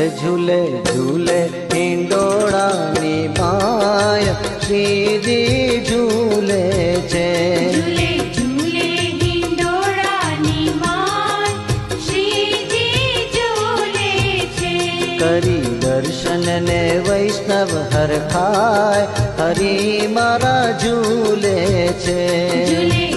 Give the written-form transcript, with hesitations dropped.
झूले झूले हिंडोळानी माय श्रीजी झूले छे। झूले झूले हिंडोळानी माय श्रीजी झूले छे। करी दर्शन ने वैष्णव हर खाय हरि मारा झूले छे। झूले